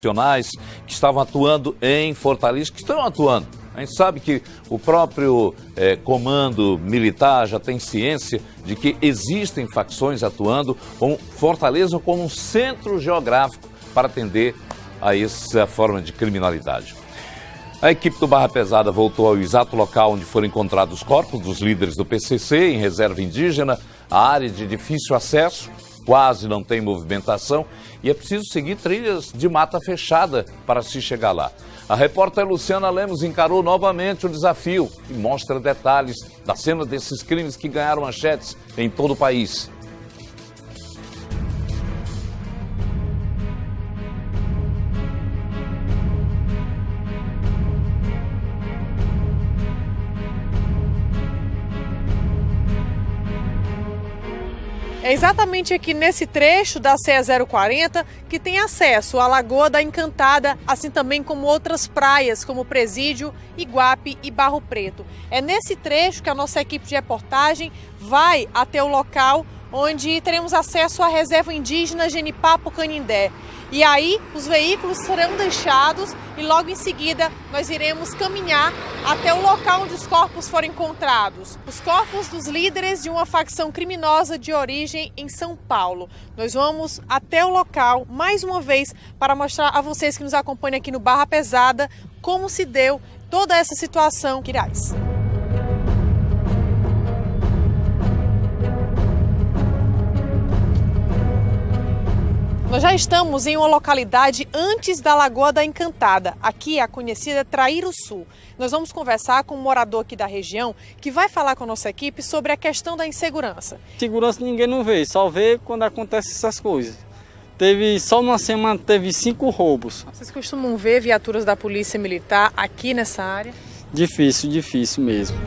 profissionais que estavam atuando em Fortaleza, que estão atuando. A gente sabe que o próprio comando militar já tem ciência de que existem facções atuando com Fortaleza como um centro geográfico para atender a essa forma de criminalidade. A equipe do Barra Pesada voltou ao exato local onde foram encontrados os corpos dos líderes do PCC, em reserva indígena, a área de difícil acesso, quase não tem movimentação e é preciso seguir trilhas de mata fechada para se chegar lá. A repórter Luciana Lemos encarou novamente o desafio e mostra detalhes da cena desses crimes que ganharam manchetes em todo o país. É exatamente aqui nesse trecho da CE 040 que tem acesso à Lagoa da Encantada, assim também como outras praias, como Presídio, Iguape e Barro Preto. É nesse trecho que a nossa equipe de reportagem vai até o local onde teremos acesso à reserva indígena Genipapo Canindé. E aí os veículos serão deixados e logo em seguida nós iremos caminhar até o local onde os corpos foram encontrados. Os corpos dos líderes de uma facção criminosa de origem em São Paulo. Nós vamos até o local mais uma vez para mostrar a vocês que nos acompanham aqui no Barra Pesada como se deu toda essa situação. Quirais. Nós já estamos em uma localidade antes da Lagoa da Encantada. Aqui é a conhecida Traíra-Sul. Nós vamos conversar com um morador aqui da região que vai falar com a nossa equipe sobre a questão da insegurança. Segurança ninguém não vê, só vê quando acontecem essas coisas. Só uma semana teve 5 roubos. Vocês costumam ver viaturas da Polícia Militar aqui nessa área? Difícil mesmo.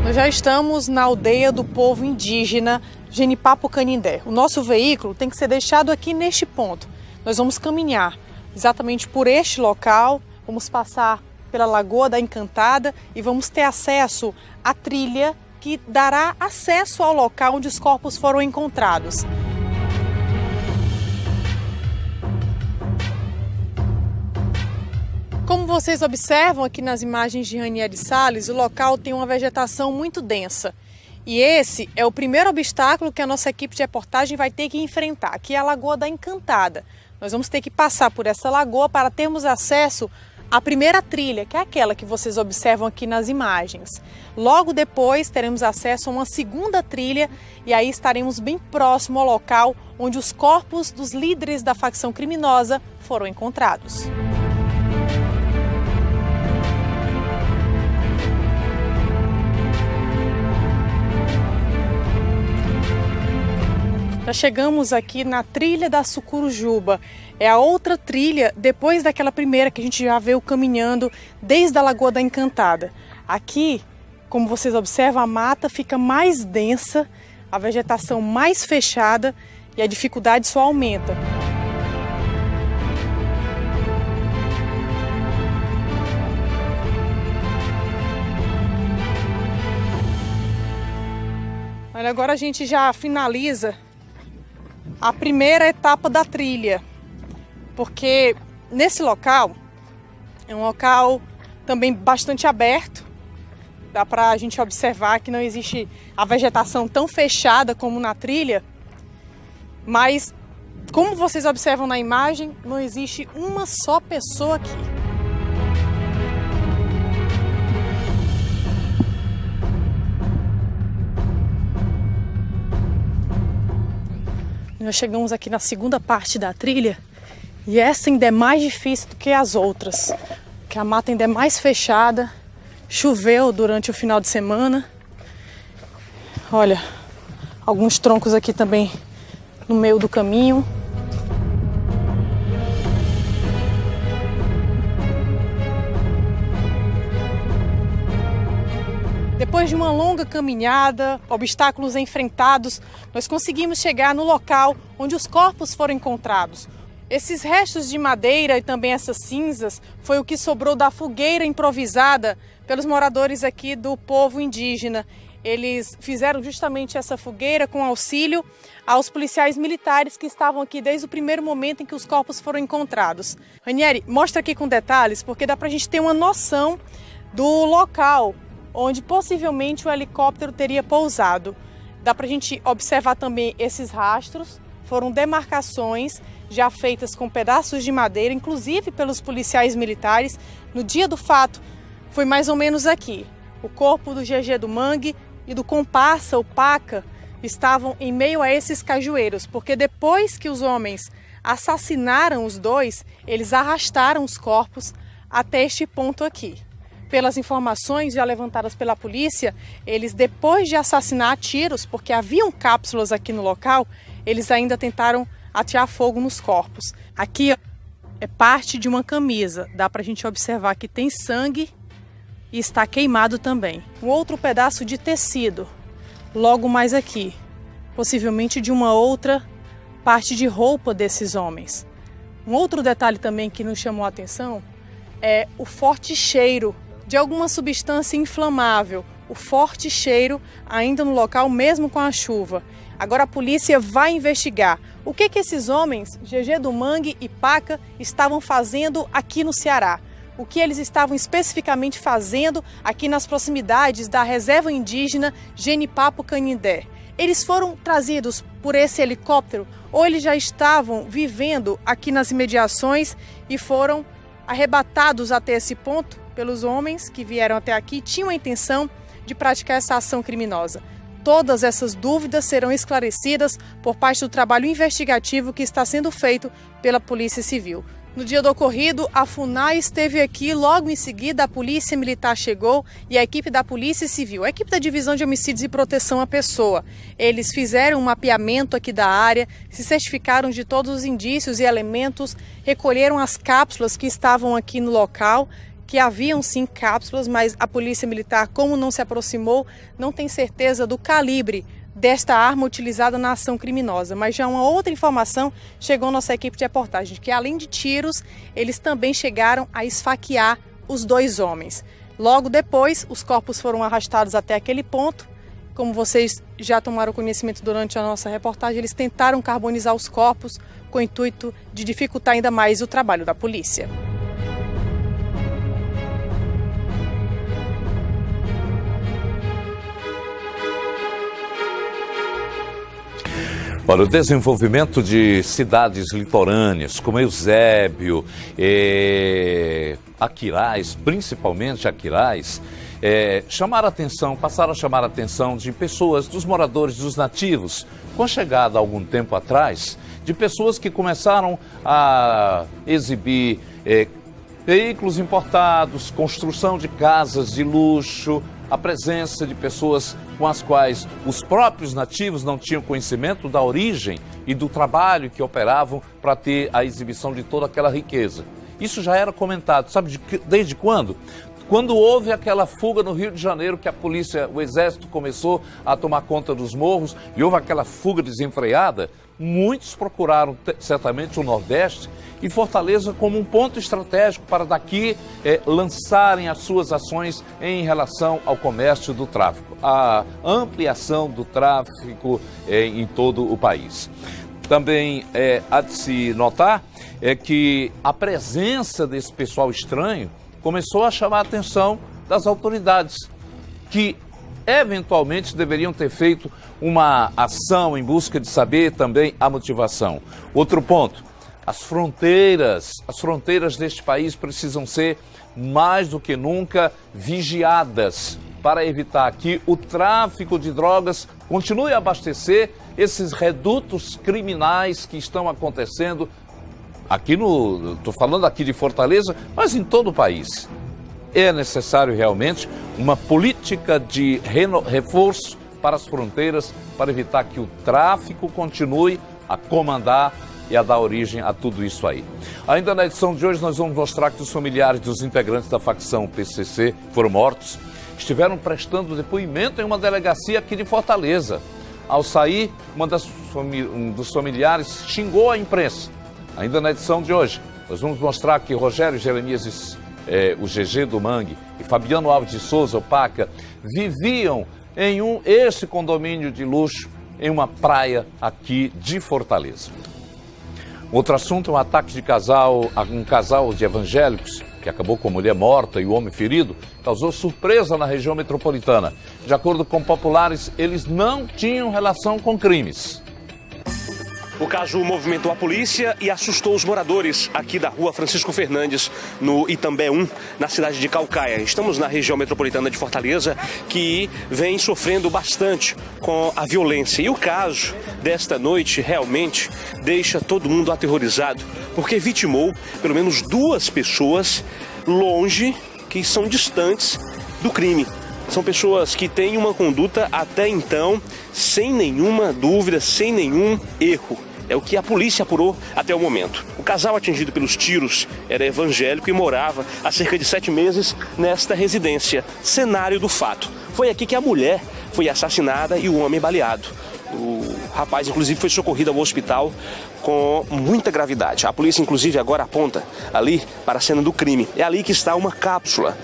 Nós já estamos na aldeia do povo indígena Genipapo Canindé. O nosso veículo tem que ser deixado aqui neste ponto. Nós vamos caminhar exatamente por este local, vamos passar pela Lagoa da Encantada e vamos ter acesso à trilha que dará acesso ao local onde os corpos foram encontrados. Como vocês observam aqui nas imagens de Ranieri Salles, o local tem uma vegetação muito densa. E esse é o primeiro obstáculo que a nossa equipe de reportagem vai ter que enfrentar, que é a Lagoa da Encantada. Nós vamos ter que passar por essa lagoa para termos acesso à primeira trilha, que é aquela que vocês observam aqui nas imagens. Logo depois teremos acesso a uma segunda trilha e aí estaremos bem próximo ao local onde os corpos dos líderes da facção criminosa foram encontrados. Já chegamos aqui na trilha da Sucurujuba. É a outra trilha depois daquela primeira que a gente já veio caminhando desde a Lagoa da Encantada. Aqui, como vocês observam, a mata fica mais densa, a vegetação mais fechada e a dificuldade só aumenta. Olha, agora a gente já finaliza a primeira etapa da trilha, porque nesse local é um local também bastante aberto, dá para a gente observar que não existe a vegetação tão fechada como na trilha, mas como vocês observam na imagem, não existe uma só pessoa aqui. Nós chegamos aqui na segunda parte da trilha e essa ainda é mais difícil do que as outras, porque a mata ainda é mais fechada, choveu durante o final de semana. Olha, alguns troncos aqui também no meio do caminho. Depois de uma longa caminhada, obstáculos enfrentados, nós conseguimos chegar no local onde os corpos foram encontrados. Esses restos de madeira e também essas cinzas foi o que sobrou da fogueira improvisada pelos moradores aqui do povo indígena. Eles fizeram justamente essa fogueira com auxílio aos policiais militares que estavam aqui desde o primeiro momento em que os corpos foram encontrados. Ranieri, mostra aqui com detalhes, porque dá para a gente ter uma noção do local onde possivelmente o helicóptero teria pousado. Dá para a gente observar também esses rastros, foram demarcações já feitas com pedaços de madeira, inclusive pelos policiais militares. No dia do fato, foi mais ou menos aqui. O corpo do Gegê do Mangue e do comparsa, o Paca, estavam em meio a esses cajueiros, porque depois que os homens assassinaram os dois, eles arrastaram os corpos até este ponto aqui. Pelas informações já levantadas pela polícia, eles, depois de assassinar a tiros, porque haviam cápsulas aqui no local, eles ainda tentaram atear fogo nos corpos. Aqui ó, é parte de uma camisa, dá pra gente observar que tem sangue e está queimado também. Um outro pedaço de tecido, logo mais aqui, possivelmente de uma outra parte de roupa desses homens. Um outro detalhe também que nos chamou a atenção é o forte cheiro de alguma substância inflamável, o forte cheiro ainda no local mesmo com a chuva. Agora a polícia vai investigar o que esses homens, Gegê do Mangue e Paca, estavam fazendo aqui no Ceará. O que eles estavam especificamente fazendo aqui nas proximidades da reserva indígena Genipapo-Canindé. Eles foram trazidos por esse helicóptero ou eles já estavam vivendo aqui nas imediações e foram arrebatados até esse ponto pelos homens que vieram até aqui e tinham a intenção de praticar essa ação criminosa. Todas essas dúvidas serão esclarecidas por parte do trabalho investigativo que está sendo feito pela Polícia Civil. No dia do ocorrido, a FUNAI esteve aqui, logo em seguida a Polícia Militar chegou e a equipe da Polícia Civil, a equipe da Divisão de Homicídios e Proteção à Pessoa. Eles fizeram um mapeamento aqui da área, se certificaram de todos os indícios e elementos, recolheram as cápsulas que estavam aqui no local, que haviam sim cápsulas, mas a Polícia Militar, como não se aproximou, não tem certeza do calibre desta arma utilizada na ação criminosa. Mas já uma outra informação chegou à nossa equipe de reportagem, que além de tiros, eles também chegaram a esfaquear os dois homens. Logo depois, os corpos foram arrastados até aquele ponto. Como vocês já tomaram conhecimento durante a nossa reportagem, eles tentaram carbonizar os corpos com o intuito de dificultar ainda mais o trabalho da polícia. Para o desenvolvimento de cidades litorâneas, como Eusébio, Aquiraz, principalmente Aquiraz, passaram a chamar a atenção de pessoas, dos moradores, dos nativos, com a chegada há algum tempo atrás, de pessoas que começaram a exibir veículos importados, construção de casas de luxo, a presença de pessoas com as quais os próprios nativos não tinham conhecimento da origem e do trabalho que operavam para ter a exibição de toda aquela riqueza. Isso já era comentado, sabe desde quando? Quando houve aquela fuga no Rio de Janeiro, que a polícia, o exército começou a tomar conta dos morros e houve aquela fuga desenfreada, muitos procuraram certamente o Nordeste e Fortaleza como um ponto estratégico para daqui lançarem as suas ações em relação ao comércio do tráfico, a ampliação do tráfico em todo o país. Também há de se notar que a presença desse pessoal estranho começou a chamar a atenção das autoridades, que eventualmente deveriam ter feito uma ação em busca de saber também a motivação. Outro ponto, as fronteiras deste país precisam ser mais do que nunca vigiadas para evitar que o tráfico de drogas continue a abastecer esses redutos criminais que estão acontecendo aqui estou falando aqui de Fortaleza, mas em todo o país. É necessário realmente uma política de reforço para as fronteiras para evitar que o tráfico continue a comandar e a dar origem a tudo isso aí. Ainda na edição de hoje nós vamos mostrar que os familiares dos integrantes da facção PCC foram mortos, estiveram prestando depoimento em uma delegacia aqui de Fortaleza. Ao sair, um dos familiares xingou a imprensa. Ainda na edição de hoje, nós vamos mostrar que Rogério Jeremias o GG do Mangue e Fabiano Alves de Souza, o Paca, viviam em esse condomínio de luxo em uma praia aqui de Fortaleza. Outro assunto é um ataque de um casal de evangélicos que acabou com a mulher morta e o homem ferido, causou surpresa na região metropolitana. De acordo com populares, eles não tinham relação com crimes. O caso movimentou a polícia e assustou os moradores aqui da rua Francisco Fernandes, no Itambé 1, na cidade de Caucaia. Estamos na região metropolitana de Fortaleza, que vem sofrendo bastante com a violência. E o caso desta noite realmente deixa todo mundo aterrorizado, porque vitimou pelo menos 2 pessoas longe, que são distantes do crime. São pessoas que têm uma conduta até então sem nenhuma dúvida, sem nenhum erro. É o que a polícia apurou até o momento. O casal atingido pelos tiros era evangélico e morava há cerca de 7 meses nesta residência. Cenário do fato. Foi aqui que a mulher foi assassinada e o homem baleado. O rapaz, inclusive, foi socorrido ao hospital com muita gravidade. A polícia, inclusive, agora aponta ali para a cena do crime. É ali que está uma cápsula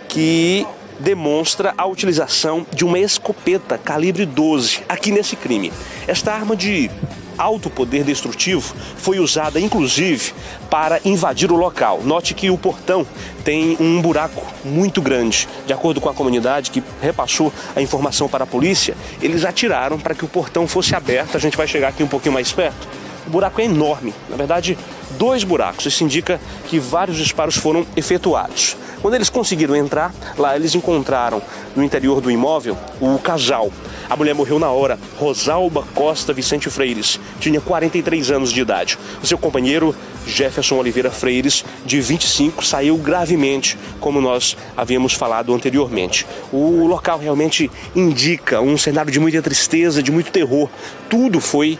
que demonstra a utilização de uma escopeta calibre 12 aqui nesse crime. Esta arma de alto poder destrutivo foi usada inclusive para invadir o local. Note que o portão tem um buraco muito grande. De acordo com a comunidade que repassou a informação para a polícia, eles atiraram para que o portão fosse aberto. A gente vai chegar aqui um pouquinho mais perto. O buraco é enorme, na verdade 2 buracos. Isso indica que vários disparos foram efetuados. Quando eles conseguiram entrar, lá eles encontraram no interior do imóvel o casal. A mulher morreu na hora, Rosalba Costa Vicente Freires, tinha 43 anos de idade. O seu companheiro, Jefferson Oliveira Freires, de 25, saiu gravemente, como nós havíamos falado anteriormente. O local realmente indica um cenário de muita tristeza, de muito terror. Tudo foi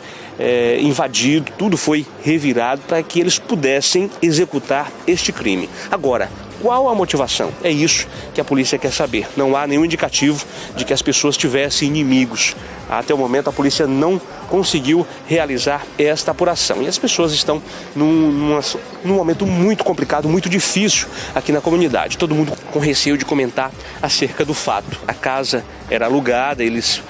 invadido, tudo foi revirado para que eles pudessem executar este crime. Agora, qual a motivação? É isso que a polícia quer saber. Não há nenhum indicativo de que as pessoas tivessem inimigos. Até o momento a polícia não conseguiu realizar esta apuração. E as pessoas estão num momento muito complicado, muito difícil aqui na comunidade. Todo mundo com receio de comentar acerca do fato. A casa era alugada, eles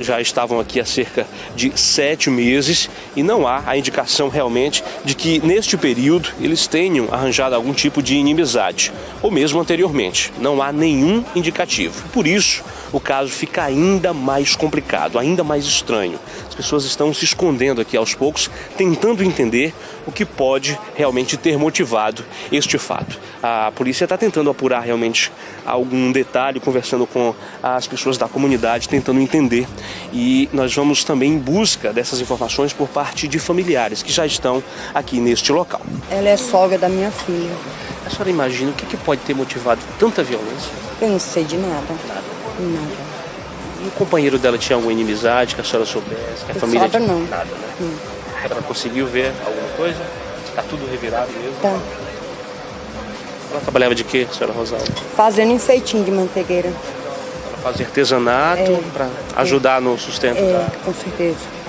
já estavam aqui há cerca de 7 meses e não há a indicação realmente de que neste período eles tenham arranjado algum tipo de inimizade, ou mesmo anteriormente. Não há nenhum indicativo. Por isso, o caso fica ainda mais complicado, ainda mais estranho. As pessoas estão se escondendo aqui aos poucos, tentando entender o que pode realmente ter motivado este fato. A polícia está tentando apurar realmente algum detalhe, conversando com as pessoas da comunidade, tentando entender. E nós vamos também em busca dessas informações por parte de familiares que já estão aqui neste local. Ela é sogra da minha filha. A senhora imagina o que pode ter motivado tanta violência? Eu não sei de nada. Nada. E o companheiro dela tinha alguma inimizade que a senhora soubesse? Que a família tinha... não. Nada, né? A senhora conseguiu ver alguma coisa? Está tudo revirado mesmo? Tá. Ela trabalhava de quê, senhora Rosalba? Fazendo enfeitinho de manteigueira. Ela fazia artesanato para ajudar no sustento da... com certeza.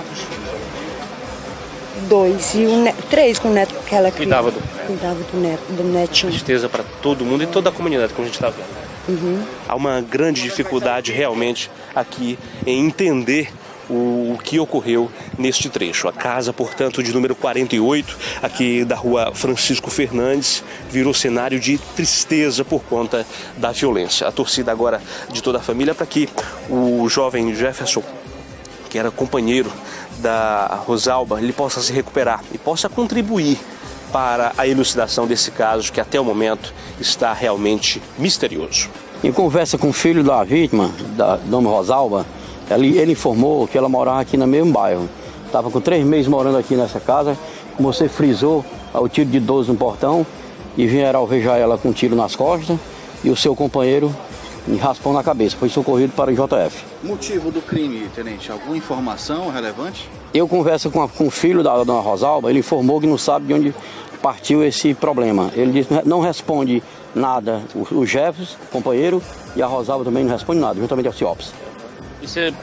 2 e 3 com o neto que ela cuidava do netinho. Tristeza para todo mundo e toda a comunidade, como a gente está vendo. Uhum. Há uma grande dificuldade realmente aqui em entender o que ocorreu neste trecho. A casa, portanto, de número 48, aqui da rua Francisco Fernandes, virou cenário de tristeza por conta da violência. A torcida agora de toda a família para que o jovem Jefferson, que era companheiro da Rosalba, ele possa se recuperar e possa contribuir para a elucidação desse caso que até o momento está realmente misterioso. Em conversa com o filho da vítima, da dona Rosalba, ele informou que ela morava aqui no mesmo bairro. Estava com 3 meses morando aqui nessa casa, como você frisou, o tiro de 12 no portão, e vieram alvejar ela com um tiro nas costas, e o seu companheiro raspão na cabeça. Foi socorrido para o JF. Motivo do crime, tenente? Alguma informação relevante? Eu converso com o filho da dona Rosalba, ele informou que não sabe de onde partiu esse problema. Ele disse que não responde nada. O Jefferson, companheiro, e a Rosalba também não responde nada, juntamente ao CIOPS.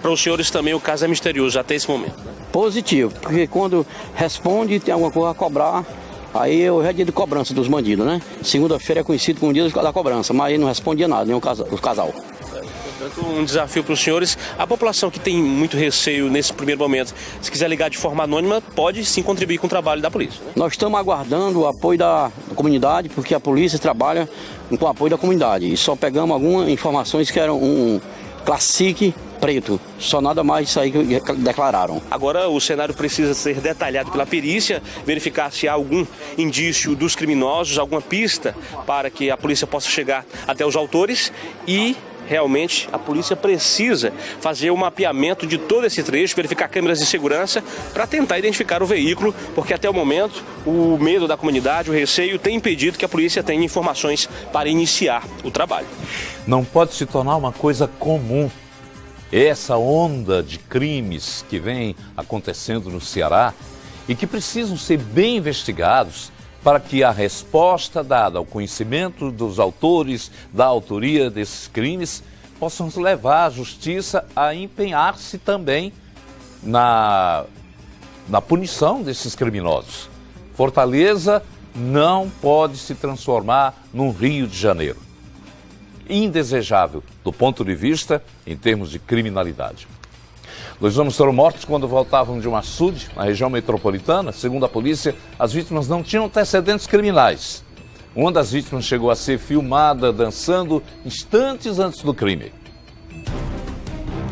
Para os senhores também o caso é misterioso até esse momento? Positivo, porque quando responde tem alguma coisa a cobrar Aí hoje é dia de cobrança dos bandidos, né? Segunda-feira é conhecido como dia da cobrança, mas aí não respondia nada, nem o casal. Portanto, um desafio para os senhores. A população que tem muito receio nesse primeiro momento, se quiser ligar de forma anônima, pode sim contribuir com o trabalho da polícia, né? Nós estamos aguardando o apoio da comunidade, porque a polícia trabalha com o apoio da comunidade. E só pegamos algumas informações que eram um classique preto, só nada mais isso aí que declararam. Agora o cenário precisa ser detalhado pela perícia, verificar se há algum indício dos criminosos, alguma pista para que a polícia possa chegar até os autores e realmente a polícia precisa fazer um mapeamento de todo esse trecho, verificar câmeras de segurança para tentar identificar o veículo, porque até o momento o medo da comunidade, o receio tem impedido que a polícia tenha informações para iniciar o trabalho. Não pode se tornar uma coisa comum essa onda de crimes que vem acontecendo no Ceará e que precisam ser bem investigados para que a resposta dada ao conhecimento dos autores da autoria desses crimes possam levar a justiça a empenhar-se também na punição desses criminosos. Fortaleza não pode se transformar num Rio de Janeiro. Indesejável do ponto de vista em termos de criminalidade. 2 homens foram mortos quando voltavam de um açude na região metropolitana. Segundo a polícia, as vítimas não tinham antecedentes criminais. Uma das vítimas chegou a ser filmada dançando instantes antes do crime.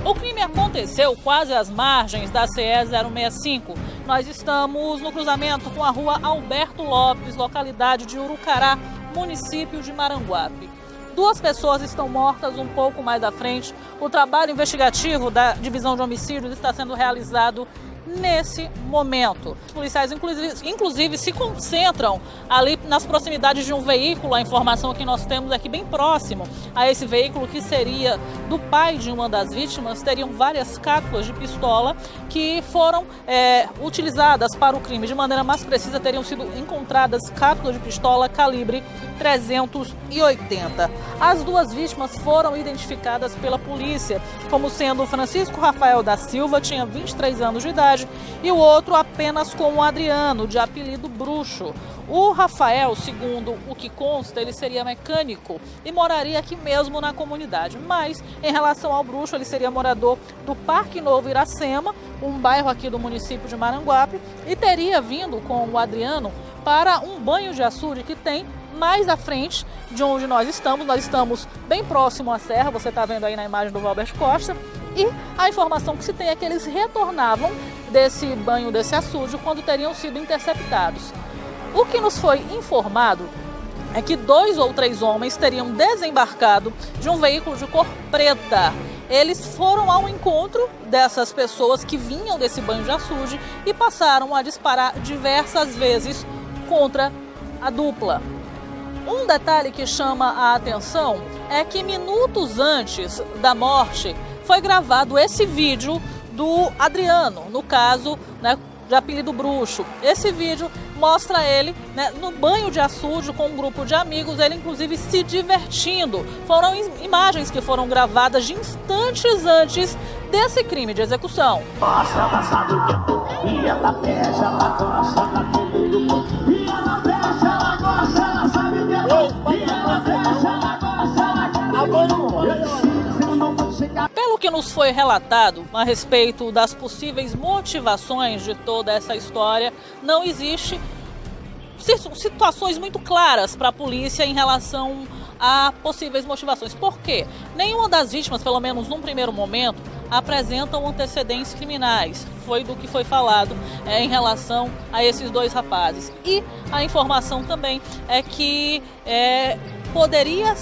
O crime aconteceu quase às margens da CE 065. Nós estamos no cruzamento com a rua Alberto Lopes, localidade de Urucará, município de Maranguape. 2 pessoas estão mortas um pouco mais à frente. O trabalho investigativo da Divisão de Homicídios está sendo realizado nesse momento. Os policiais, inclusive, se concentram ali nas proximidades de um veículo. A informação que nós temos aqui bem próximo a esse veículo, que seria do pai de uma das vítimas, teriam várias cápsulas de pistola que foram utilizadas para o crime. De maneira mais precisa, teriam sido encontradas cápsulas de pistola calibre 380. As 2 vítimas foram identificadas pela polícia como sendo Francisco Rafael da Silva, tinha 23 anos de idade, e o outro apenas como Adriano, de apelido Bruxo. O Rafael, segundo o que consta, ele seria mecânico e moraria aqui mesmo na comunidade. Mas, em relação ao Bruxo, ele seria morador do Parque Novo Iracema, um bairro aqui do município de Maranguape, e teria vindo com o Adriano para um banho de açude que tem mais à frente de onde nós estamos bem próximo à serra, você está vendo aí na imagem do Valber Costa, e a informação que se tem é que eles retornavam desse banho, desse açude, quando teriam sido interceptados. O que nos foi informado é que 2 ou 3 homens teriam desembarcado de um veículo de cor preta. Eles foram ao encontro dessas pessoas que vinham desse banho de açude e passaram a disparar diversas vezes contra a dupla. Um detalhe que chama a atenção é que minutos antes da morte foi gravado esse vídeo do Adriano, no caso, de apelido Bruxo. Esse vídeo mostra ele no banho de açude com um grupo de amigos, ele inclusive se divertindo. Foram imagens que foram gravadas de instantes antes desse crime de execução. Pelo que nos foi relatado a respeito das possíveis motivações de toda essa história, não existe situações muito claras para a polícia em relação a possíveis motivações. Por quê? Nenhuma das vítimas, pelo menos num primeiro momento, apresentam antecedentes criminais. Foi do que foi falado em relação a esses 2 rapazes. E a informação também é que poderia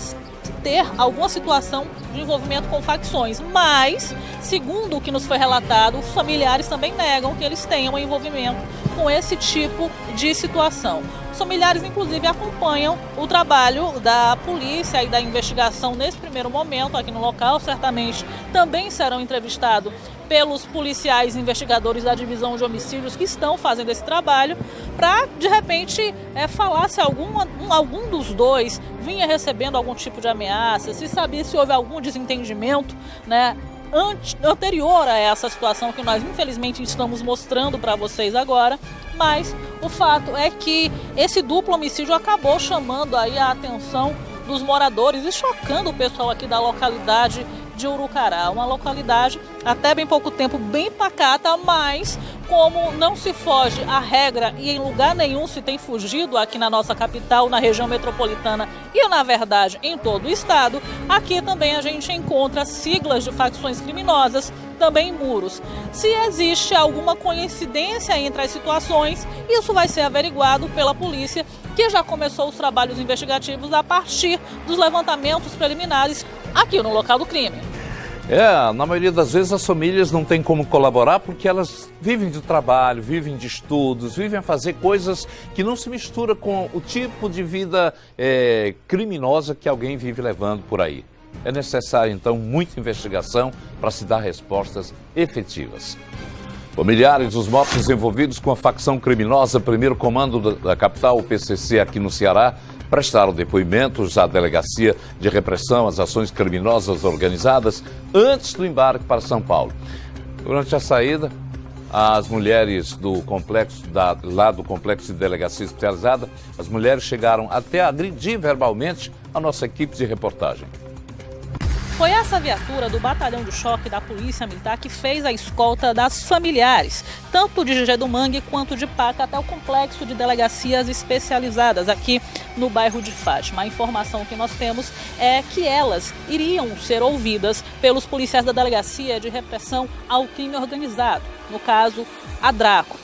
ter alguma situação de envolvimento com facções, mas, segundo o que nos foi relatado, os familiares também negam que eles tenham envolvimento com esse tipo de situação. Os familiares, inclusive, acompanham o trabalho da polícia e da investigação nesse primeiro momento aqui no local. Certamente também serão entrevistados pelos policiais investigadores da Divisão de Homicídios que estão fazendo esse trabalho para, de repente, falar se algum dos 2 vinha recebendo algum tipo de ameaça, se sabia se houve algum desentendimento, anterior a essa situação que nós infelizmente estamos mostrando para vocês agora, mas o fato é que esse duplo homicídio acabou chamando aí a atenção dos moradores e chocando o pessoal aqui da localidade de Urucará, uma localidade até bem pouco tempo bem pacata, mas como não se foge à regra e em lugar nenhum se tem fugido aqui na nossa capital, na região metropolitana e na verdade em todo o estado, aqui também a gente encontra siglas de facções criminosas, também muros. Se existe alguma coincidência entre as situações, isso vai ser averiguado pela polícia, que já começou os trabalhos investigativos a partir dos levantamentos preliminares aqui no local do crime. Na maioria das vezes as famílias não têm como colaborar porque elas vivem de trabalho, vivem de estudos, vivem a fazer coisas que não se misturam com o tipo de vida criminosa que alguém vive levando por aí. É necessário, então, muita investigação para se dar respostas efetivas. Familiares dos mortos envolvidos com a facção criminosa, primeiro comando da capital, o PCC, aqui no Ceará, prestaram depoimentos à Delegacia de Repressão às Ações Criminosas Organizadas antes do embarque para São Paulo. Durante a saída, as mulheres do complexo, lá do Complexo de Delegacia Especializada, as mulheres chegaram até a agredir verbalmente a nossa equipe de reportagem. Foi essa viatura do Batalhão de Choque da Polícia Militar que fez a escolta das familiares, tanto de Gegé do Mangue quanto de Paca, até o Complexo de Delegacias Especializadas aqui no bairro de Fátima. A informação que nós temos é que elas iriam ser ouvidas pelos policiais da Delegacia de Repressão ao Crime Organizado, no caso, a Draco.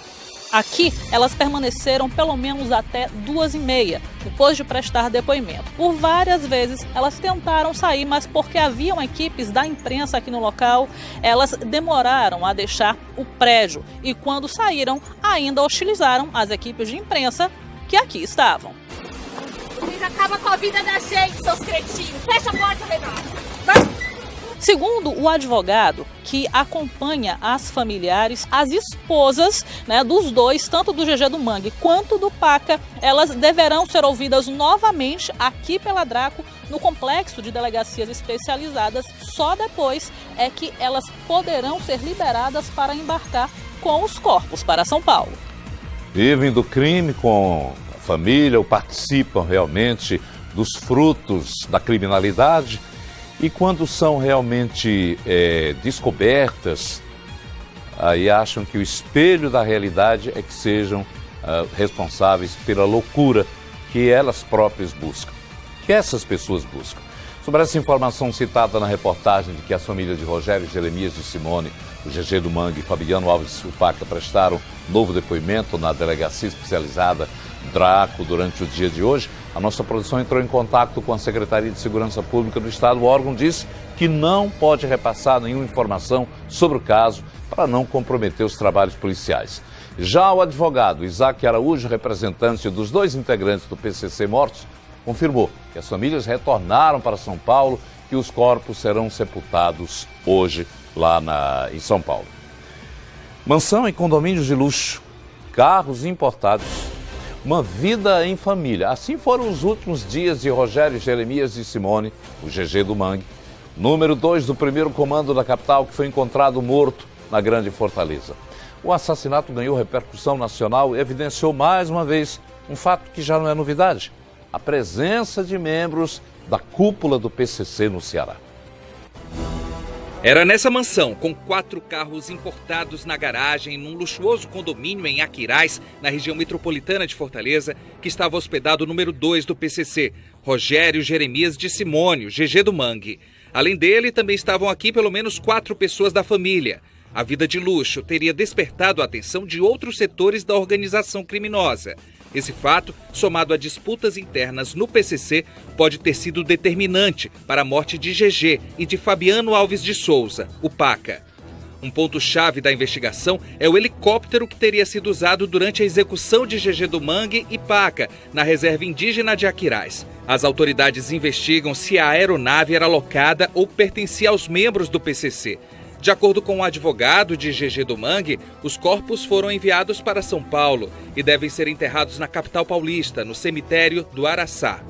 Aqui, elas permaneceram pelo menos até 2h30, depois de prestar depoimento. Por várias vezes, elas tentaram sair, mas porque haviam equipes da imprensa aqui no local, elas demoraram a deixar o prédio. E quando saíram, ainda hostilizaram as equipes de imprensa que aqui estavam. Vocês acabam com a vida da gente, seus cretinos. Fecha a porta, Renato. Segundo o advogado que acompanha as familiares, as esposas, dos dois, tanto do Gegé do Mangue quanto do Paca, elas deverão ser ouvidas novamente aqui pela Draco no Complexo de Delegacias Especializadas. Só depois é que elas poderão ser liberadas para embarcar com os corpos para São Paulo. Vivem do crime com a família ou participam realmente dos frutos da criminalidade. E quando são realmente descobertas, aí acham que o espelho da realidade é que sejam responsáveis pela loucura que elas próprias buscam, que essas pessoas buscam. Sobre essa informação citada na reportagem de que as famílias de Rogério Jeremias de Simone, o Gegé do Mangue e Fabiano Alves Paca prestaram novo depoimento na Delegacia Especializada Draco durante o dia de hoje, a nossa produção entrou em contato com a Secretaria de Segurança Pública do Estado. O órgão disse que não pode repassar nenhuma informação sobre o caso para não comprometer os trabalhos policiais. Já o advogado Isaac Araújo, representante dos dois integrantes do PCC mortos, confirmou que as famílias retornaram para São Paulo e que os corpos serão sepultados hoje lá em São Paulo. Mansão e condomínios de luxo, carros importados, uma vida em família. Assim foram os últimos dias de Rogério Jeremias de Simone, o Gegé do Mangue, número 2 do primeiro comando da capital, que foi encontrado morto na Grande Fortaleza. O assassinato ganhou repercussão nacional e evidenciou mais uma vez um fato que já não é novidade: a presença de membros da cúpula do PCC no Ceará. Era nessa mansão, com 4 carros importados na garagem, num luxuoso condomínio em Aquiraz, na região metropolitana de Fortaleza, que estava hospedado o número 2 do PCC, Rogério Jeremias de Simone, o Gegé do Mangue. Além dele, também estavam aqui pelo menos 4 pessoas da família. A vida de luxo teria despertado a atenção de outros setores da organização criminosa. Esse fato, somado a disputas internas no PCC, pode ter sido determinante para a morte de Gegé e de Fabiano Alves de Souza, o Paca. Um ponto-chave da investigação é o helicóptero que teria sido usado durante a execução de Gegé do Mangue e Paca, na reserva indígena de Aquiraz. As autoridades investigam se a aeronave era locada ou pertencia aos membros do PCC. De acordo com o advogado de Gegé do Mangue, os corpos foram enviados para São Paulo e devem ser enterrados na capital paulista, no cemitério do Araçá.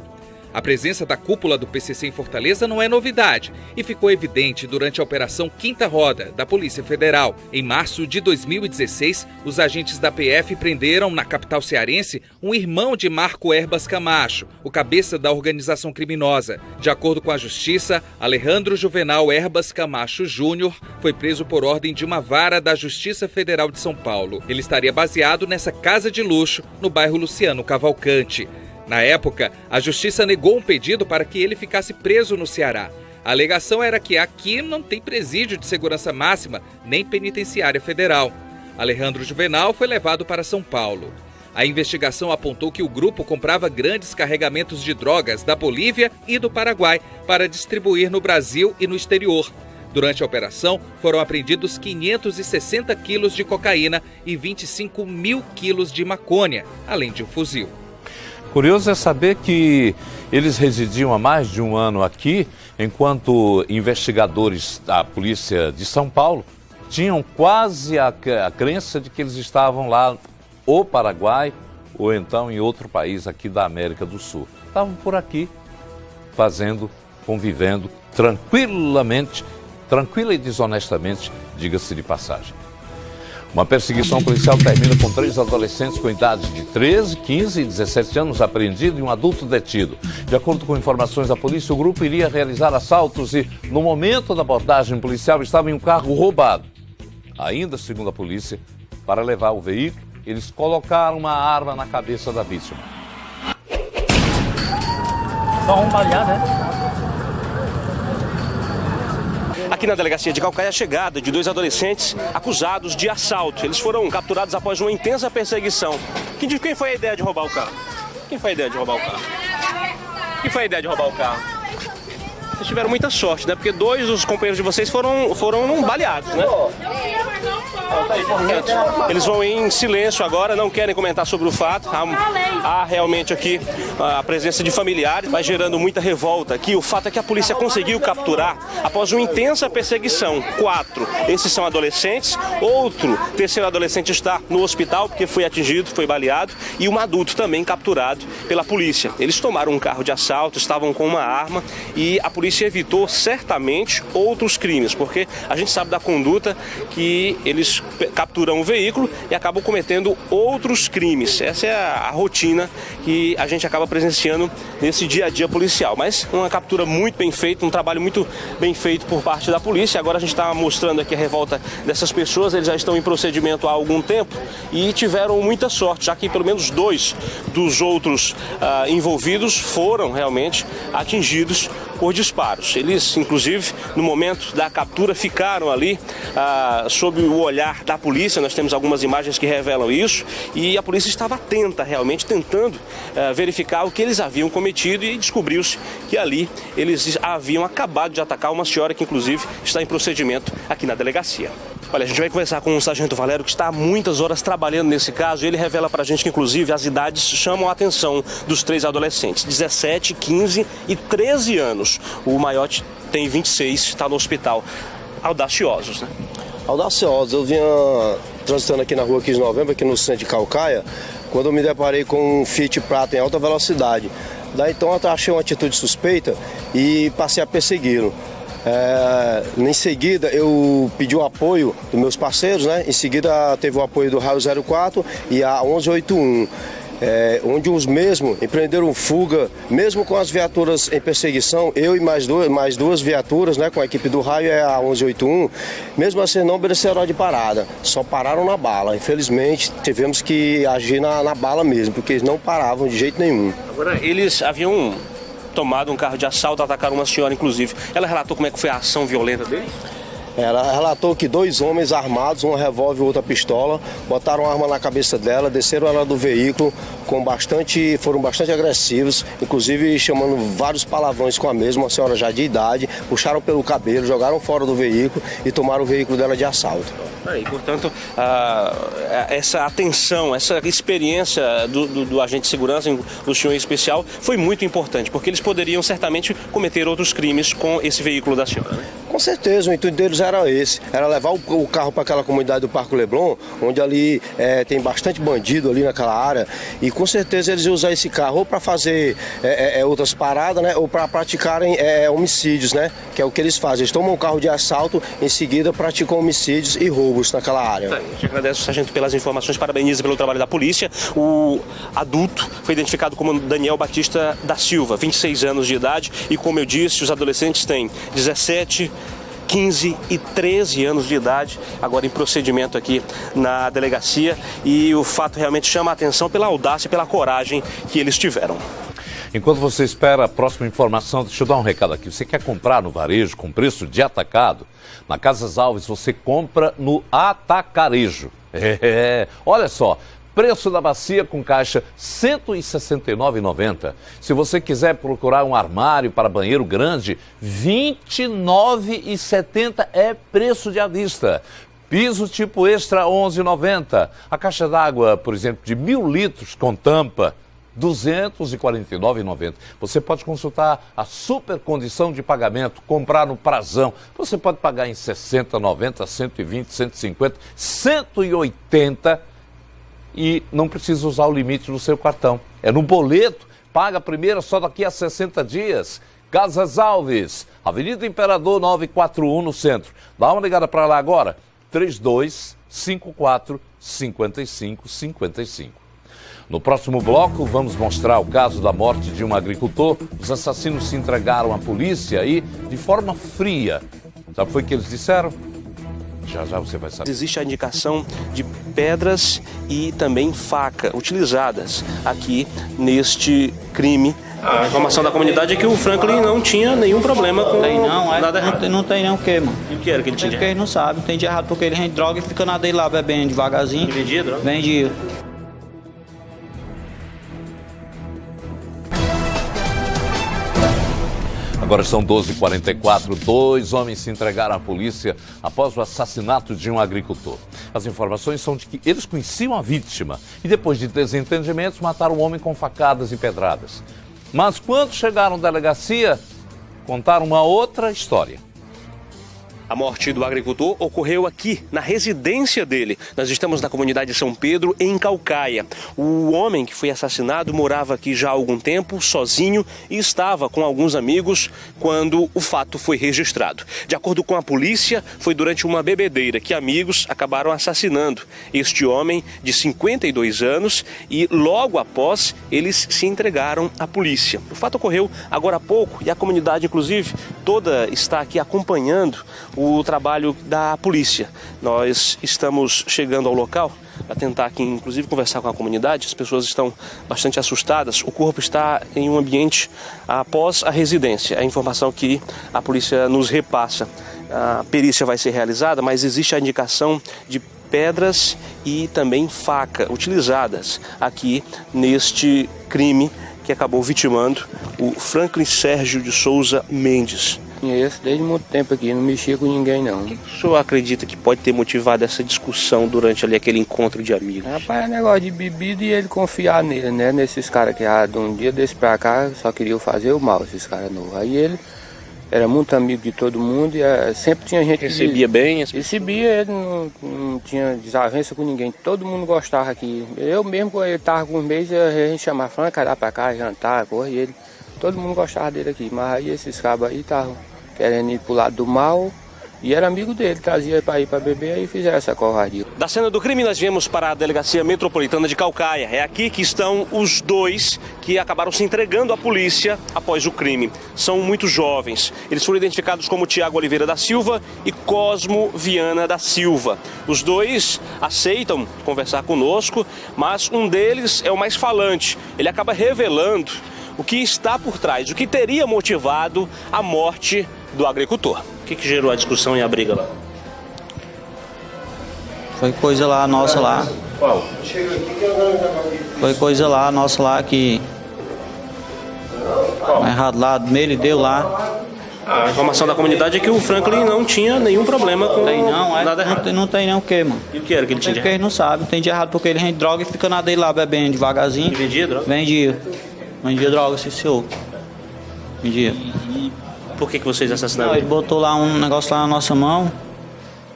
A presença da cúpula do PCC em Fortaleza não é novidade e ficou evidente durante a Operação Quinta Roda da Polícia Federal. Em março de 2016, os agentes da PF prenderam na capital cearense um irmão de Marco Erbas Camacho, o cabeça da organização criminosa. De acordo com a Justiça, Alejandro Juvenal Erbas Camacho Júnior foi preso por ordem de uma vara da Justiça Federal de São Paulo. Ele estaria baseado nessa casa de luxo no bairro Luciano Cavalcante. Na época, a Justiça negou um pedido para que ele ficasse preso no Ceará. A alegação era que aqui não tem presídio de segurança máxima, nem penitenciária federal. Alejandro Juvenal foi levado para São Paulo. A investigação apontou que o grupo comprava grandes carregamentos de drogas da Bolívia e do Paraguai para distribuir no Brasil e no exterior. Durante a operação, foram apreendidos 560 quilos de cocaína e 25 mil quilos de maconha, além de um fuzil. Curioso é saber que eles residiam há mais de um ano aqui, enquanto investigadores da Polícia de São Paulo tinham quase a crença de que eles estavam lá no Paraguai ou então em outro país aqui da América do Sul. Estavam por aqui, convivendo tranquila e desonestamente, diga-se de passagem. Uma perseguição policial termina com 3 adolescentes com idades de 13, 15 e 17 anos apreendidos e um adulto detido. De acordo com informações da polícia, o grupo iria realizar assaltos e, no momento da abordagem policial, estava em um carro roubado. Ainda segundo a polícia, para levar o veículo, eles colocaram uma arma na cabeça da vítima. Só um balear, né? Aqui na delegacia de Caucaia, a chegada de 2 adolescentes acusados de assalto. Eles foram capturados após uma intensa perseguição. Quem foi a ideia de roubar o carro? Quem foi a ideia de roubar o carro? Quem foi a ideia de roubar o carro? Vocês tiveram muita sorte, né? Porque 2 dos companheiros de vocês foram baleados, né? Eles vão em silêncio agora, não querem comentar sobre o fato. Há realmente aqui a presença de familiares, vai gerando muita revolta aqui. O fato é que a polícia conseguiu capturar após uma intensa perseguição 4. Esses são adolescentes, outro terceiro adolescente está no hospital porque foi atingido, foi baleado, e um adulto também capturado pela polícia. Eles tomaram um carro de assalto, estavam com uma arma e a polícia evitou certamente outros crimes, porque a gente sabe da conduta que eles capturam o veículo e acabam cometendo outros crimes. Essa é a rotina que a gente acaba presenciando nesse dia a dia policial. Mas uma captura muito bem feita, um trabalho muito bem feito por parte da polícia. Agora a gente está mostrando aqui a revolta dessas pessoas. Eles já estão em procedimento há algum tempo e tiveram muita sorte, já que pelo menos 2 dos outros envolvidos foram realmente atingidos por disparos. Eles, inclusive, no momento da captura, ficaram ali sob o olhar da polícia. Nós temos algumas imagens que revelam isso e a polícia estava atenta, realmente, tentando verificar o que eles haviam cometido e descobriu-se que ali eles haviam acabado de atacar uma senhora que, inclusive, está em procedimento aqui na delegacia. Olha, a gente vai conversar com o sargento Valério, que está há muitas horas trabalhando nesse caso, e ele revela pra gente que, inclusive, as idades chamam a atenção dos 3 adolescentes, 17, 15 e 13 anos. O maior tem 26, está no hospital. Audaciosos, né? Audaciosos. Eu vinha transitando aqui na rua 15 de novembro, aqui no centro de Caucaia, quando eu me deparei com um Fiat Prata em alta velocidade. Daí então eu achei uma atitude suspeita e passei a persegui-lo. Em seguida eu pedi o apoio dos meus parceiros, né? Em seguida teve o apoio do Raio 04 e a 1181, onde os mesmos empreenderam fuga, mesmo com as viaturas em perseguição. Eu e mais duas viaturas, né, com a equipe do Raio, a 1181, mesmo assim não obedeceram de parada, só pararam na bala. Infelizmente tivemos que agir na bala mesmo, porque eles não paravam de jeito nenhum. Agora, eles haviam tomado um carro de assalto, atacaram uma senhora, inclusive. Ela relatou como é que foi a ação violenta deles? Ela relatou que 2 homens armados, um revólver e outra pistola, botaram arma na cabeça dela, desceram ela do veículo, foram bastante agressivos, inclusive chamando vários palavrões com a mesma, uma senhora já de idade, puxaram pelo cabelo, jogaram fora do veículo e tomaram o veículo dela de assalto. E, portanto, essa atenção, essa experiência do agente de segurança, do senhor em especial, foi muito importante, porque eles poderiam certamente cometer outros crimes com esse veículo da senhora, né? Com certeza, o intuito deles era esse, era levar o carro para aquela comunidade do Parque Leblon, onde ali tem bastante bandido ali naquela área, e com certeza eles iam usar esse carro ou para fazer outras paradas, né, ou para praticarem homicídios, né, que é o que eles fazem. Eles tomam um carro de assalto, em seguida praticam homicídios e roubos naquela área. A gente agradece, sargento, pelas informações, parabeniza pelo trabalho da polícia. O adulto foi identificado como Daniel Batista da Silva, 26 anos de idade, e como eu disse, os adolescentes têm 17, 15 e 13 anos de idade, agora em procedimento aqui na delegacia, e o fato realmente chama a atenção pela audácia e pela coragem que eles tiveram. Enquanto você espera a próxima informação, deixa eu dar um recado aqui. Você quer comprar no varejo com preço de atacado? Na Casas Alves você compra no atacarejo. Olha só. Preço da bacia com caixa R$ 169,90. Se você quiser procurar um armário para banheiro grande, R$ 29,70 é preço de à vista. Piso tipo extra R$ 11,90. A caixa d'água, por exemplo, de 1.000 litros com tampa, R$ 249,90. Você pode consultar a super condição de pagamento, comprar no prazão. Você pode pagar em 60, 90, 120, 150, 180 e não precisa usar o limite do seu cartão. É no boleto, paga a primeira só daqui a 60 dias. Casas Alves, Avenida Imperador 941 no centro. Dá uma ligada para lá agora, 3254-5555. No próximo bloco, vamos mostrar o caso da morte de um agricultor. Os assassinos se entregaram à polícia aí de forma fria. Sabe o que foi que eles disseram? Já já você vai saber. Existe a indicação de pedras e também faca utilizadas aqui neste crime. A informação da comunidade é que o Franklin não tinha nenhum problema com nada errado. Não tem não o quê, mano? E o que era que ele tinha? Porque ele não sabe, não tem de errado, porque ele rende droga e fica na dele lá bebendo devagarzinho. Ele vendia droga? Vendia. Agora são 12h44, 2 homens se entregaram à polícia após o assassinato de um agricultor. As informações são de que eles conheciam a vítima e depois de desentendimentos mataram o homem com facadas e pedradas. Mas quando chegaram à delegacia, contaram uma outra história. A morte do agricultor ocorreu aqui, na residência dele. Nós estamos na comunidade de São Pedro, em Caucaia. O homem que foi assassinado morava aqui já há algum tempo, sozinho, e estava com alguns amigos quando o fato foi registrado. De acordo com a polícia, foi durante uma bebedeira que amigos acabaram assassinando este homem de 52 anos e logo após eles se entregaram à polícia. O fato ocorreu agora há pouco e a comunidade, inclusive, toda está aqui acompanhando o trabalho da polícia. Nós estamos chegando ao local para tentar aqui, inclusive, conversar com a comunidade. As pessoas estão bastante assustadas. O corpo está em um ambiente após a residência. É a informação que a polícia nos repassa. A perícia vai ser realizada, mas existe a indicação de pedras e também faca utilizadas aqui neste crime que acabou vitimando o Franklin Sérgio de Souza Mendes. Conheço desde muito tempo aqui, não mexia com ninguém não. O que o senhor acredita que pode ter motivado essa discussão durante ali aquele encontro de amigos? Rapaz, é negócio de bebida e ele confiar nele, né? Nesses caras que de um dia desse pra cá só queriam fazer o mal, esses caras novos. Aí ele era muito amigo de todo mundo e sempre tinha gente recebia bem? Recebia, ele não tinha desavença com ninguém, todo mundo gostava aqui. Eu mesmo, quando ele tava com uns meses, a gente chamava, falando, cara, pra cá, jantar, corre, e ele, todo mundo gostava dele aqui. Mas aí esses cabos aí estavam querendo ir pro lado do mal, e era amigo dele, trazia para ir para beber e fizeram essa covardia. Da cena do crime nós viemos para a Delegacia Metropolitana de Caucaia. É aqui que estão os dois que acabaram se entregando à polícia após o crime. São muito jovens. Eles foram identificados como Tiago Oliveira da Silva e Cosmo Viana da Silva. Os dois aceitam conversar conosco, mas um deles é o mais falante. Ele acaba revelando o que está por trás, o que teria motivado a morte do agricultor. O que gerou a discussão e a briga lá? Foi coisa lá nossa lá. Qual? Foi coisa lá nossa lá que errado lá, ele deu lá. A informação da comunidade é que o Franklin não tinha nenhum problema com nada errado. Não tem nem o que, mano. E o que era que ele tinha? Porque ele não sabe, não tem de errado, porque ele rende droga e fica na dele lá bebendo devagarzinho. Ele vendia droga? Vendia droga, esse senhor. Vendia. Por que vocês assassinaram? Não, ele botou lá um negócio lá na nossa mão,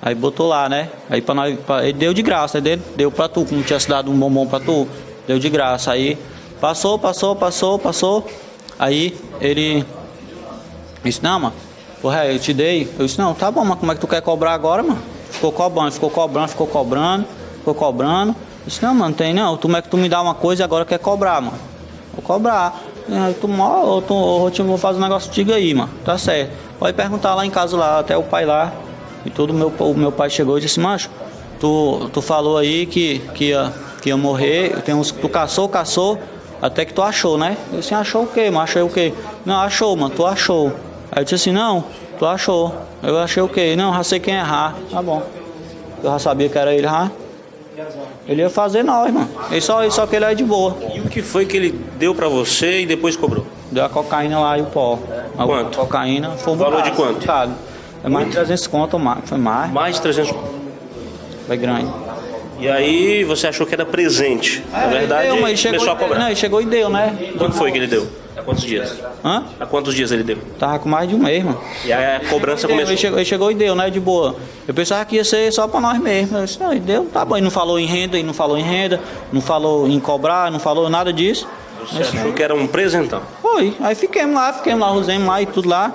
aí botou lá, né? Aí pra nós, ele deu de graça, ele deu pra tu, como tinha se dado um bombom pra tu, deu de graça. Aí passou, aí ele disse, não, mano, porra, eu te dei. Eu disse, não, tá bom, mas como é que tu quer cobrar agora, mano? Ficou cobrando. Eu disse, não, mano, tem não, como é que tu me dá uma coisa e agora quer cobrar, mano? Vou cobrar. Vou fazer um negócio contigo aí, mano. Tá certo. Pode perguntar lá em casa, lá, até o pai lá. E tudo, o meu pai chegou e disse, macho, tu falou aí que ia morrer, tu caçou, até que tu achou, né? Eu disse, achou o quê, mano? Achei o quê? Não, achou, mano, tu achou. Aí eu disse assim, não, tu achou. Eu achei o quê? Não, já sei quem errar. Tá bom. Eu já sabia que era ele, já. Ele ia fazer nós, mano. Só que ele é de boa. E o que foi que ele deu pra você e depois cobrou? Deu a cocaína lá e o pó. Quanto? A cocaína foi um valor de quanto? É mais de 300 conto, foi mais. Mais de 300? Foi grande. E aí você achou que era presente? Na verdade, ele começou a cobrar. Não, ele chegou e deu, né? Quanto foi que ele deu? Há quantos dias? Hã? Há quantos dias ele deu? Tava com mais de um mês, mano. E aí a cobrança começou? Ele chegou e deu, né? De boa. Eu pensava que ia ser só pra nós mesmo. Eu disse, não, ele deu, tá bom. Ele não falou em renda, não falou em cobrar, não falou nada disso. Você achou que era um presentão? Foi. Aí fiquemos lá, usemos lá e tudo lá.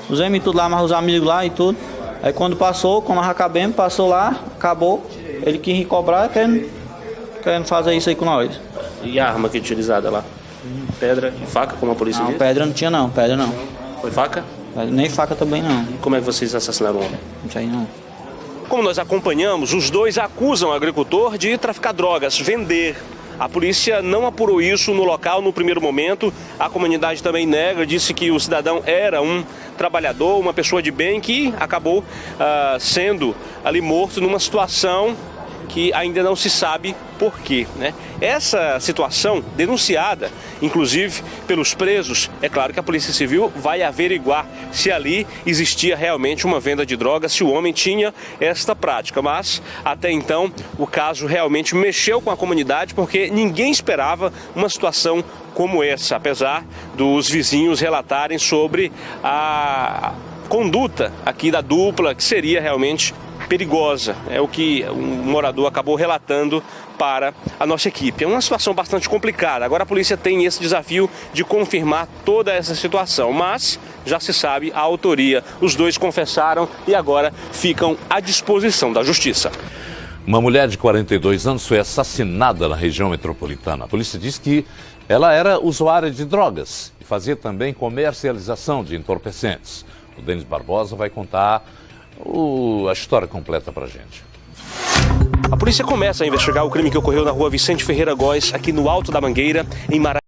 Usemos e tudo lá, mas os amigos lá e tudo. Aí quando nós acabamos, passou lá, acabou. Ele quis cobrar, querendo fazer isso aí com nós. E a arma que utilizada lá? Pedra e faca, como a polícia diz? Não, pedra não tinha não, pedra não. Foi faca? Nem faca também não. E como é que vocês assassinaram o homem? Não sei não. Como nós acompanhamos, os dois acusam o agricultor de traficar drogas, vender. A polícia não apurou isso no local no primeiro momento. A comunidade também nega, disse que o cidadão era um trabalhador, uma pessoa de bem que acabou sendo ali morto numa situação que ainda não se sabe por quê, né? Essa situação, denunciada, inclusive, pelos presos, é claro que a Polícia Civil vai averiguar se ali existia realmente uma venda de drogas, se o homem tinha esta prática. Mas, até então, o caso realmente mexeu com a comunidade, porque ninguém esperava uma situação como essa, apesar dos vizinhos relatarem sobre a conduta aqui da dupla, que seria realmente perigosa. É o que um morador acabou relatando para a nossa equipe. É uma situação bastante complicada. Agora a polícia tem esse desafio de confirmar toda essa situação, mas já se sabe a autoria. Os dois confessaram e agora ficam à disposição da justiça. Uma mulher de 42 anos foi assassinada na região metropolitana. A polícia diz que ela era usuária de drogas e fazia também comercialização de entorpecentes. O Denis Barbosa vai contar a história completa pra gente. A polícia começa a investigar o crime que ocorreu na rua Vicente Ferreira Góes, aqui no Alto da Mangueira, em Maracanaú.